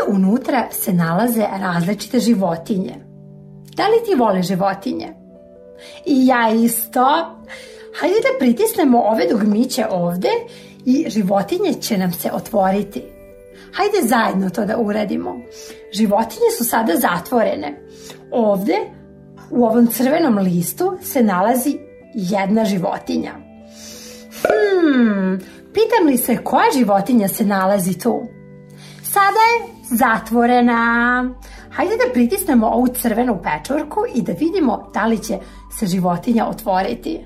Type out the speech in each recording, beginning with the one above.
unutra se nalaze različite životinje. Da li ti voliš životinje? I ja isto. Hajde da pritisnemo ove dugmiće ovde i životinje će nam se otvoriti. Hajde zajedno to da uradimo. Životinje su sada zatvorene. Ovde, u ovom crvenom listu, se nalazi jedna životinja. Pitam li se koja životinja se nalazi tu? Sada je zatvorena. Hajde da pritisnemo ovu crvenu pečurku i da vidimo da li će se životinja otvoriti.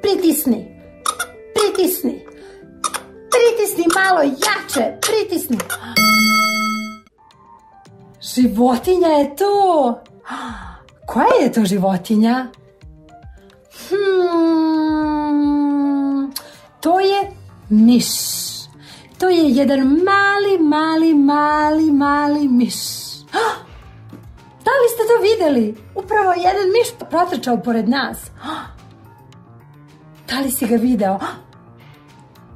Pritisni, pritisni, pritisni malo jače, pritisni. Životinja je tu. Koja je to životinja? To je miš. To je jedan mali miš. Da li ste to videli? Upravo je jedan miš protrčao pored nas. Da li si ga video?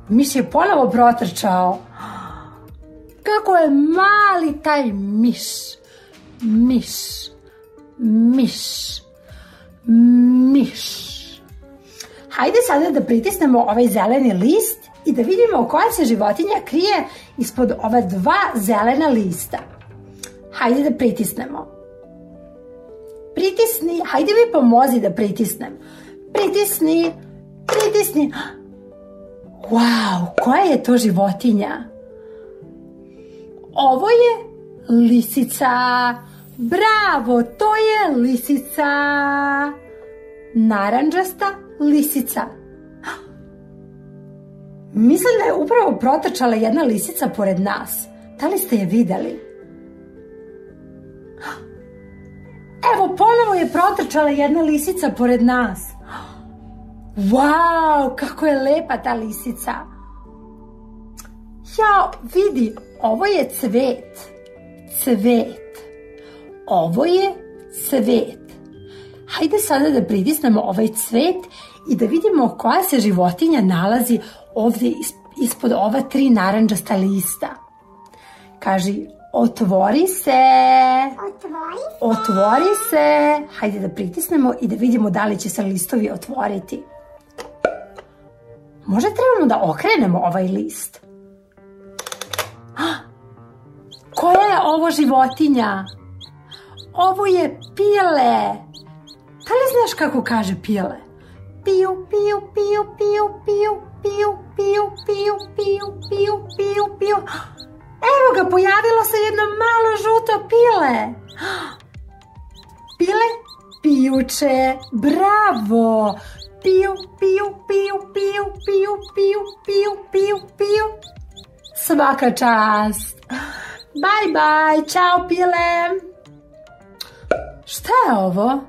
Miš je ponovo protrčao. Kako je mali taj miš. Miš. Hajde sada da pritisnemo ovaj zeleni list i da vidimo koja se životinja krije ispod ova dva zelena lista. Hajde da pritisnemo. Pritisni, hajde mi pomozi da pritisnem. Pritisni. Wow, koja je to životinja? Ovo je lisica. Bravo, to je lisica. Narandžasta lisica. Mislim da je upravo protrčala jedna lisica pored nas. Da li ste je videli? Evo, ponovo je protrčala jedna lisica pored nas. Wow, kako je lepa ta lisica. Jao, vidi, ovo je cvet. Ovo je cvet. Hajde sada da pritisnemo ovaj cvet i da vidimo koja se životinja nalazi ovdje ispod ova tri narandžasta lista. Kaži, otvori se. Otvori se. Hajde da pritisnemo i da vidimo da li će se listovi otvoriti. Možda trebamo da okrenemo ovaj list. Koja je ovo životinja? Ovo je pile. Da li znaš kako kaže pile? Piju, piju, piju, piju, piju, piju, piju, piju, piju, piju, piju, piju. Evo ga, pojavilo se jedno malo žuto pile. Pile pijuće. Bravo. Piju, piju, piju, piju, piju, piju, piju, piju, piju. Svaka čast. Bye, bye. Ćao, pile. Šta je ovo?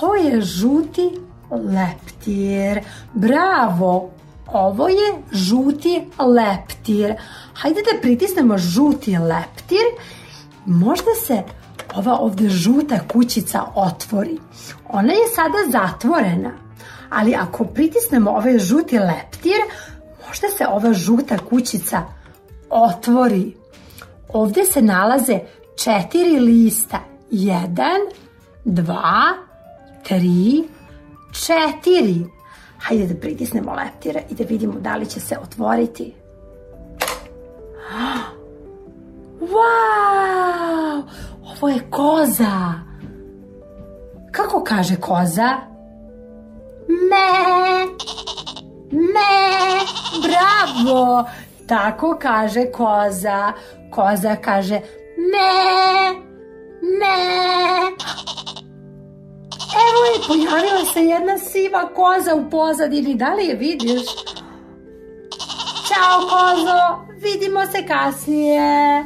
Ovo je žuti leptir. Bravo. Ovo je žuti leptir. Hajde da pritisnemo žuti leptir. Možda se ova ovdje žuta kućica otvori. Ona je sada zatvorena. Ali ako pritisnemo ovaj žuti leptir, možda se ova žuta kućica otvori. Ovdje se nalaze 4 lista. 1, 2, 3, 4. Hajde da pritisnemo leptira i da vidimo da li će se otvoriti. Wow! Ovo je koza. Kako kaže koza? Me! Me! Bravo! Tako kaže koza. Koza kaže me! Me! Evo je, pojavila se jedna siva koza u pozadini. Da li je vidiš? Ćao kozo, vidimo se kasnije.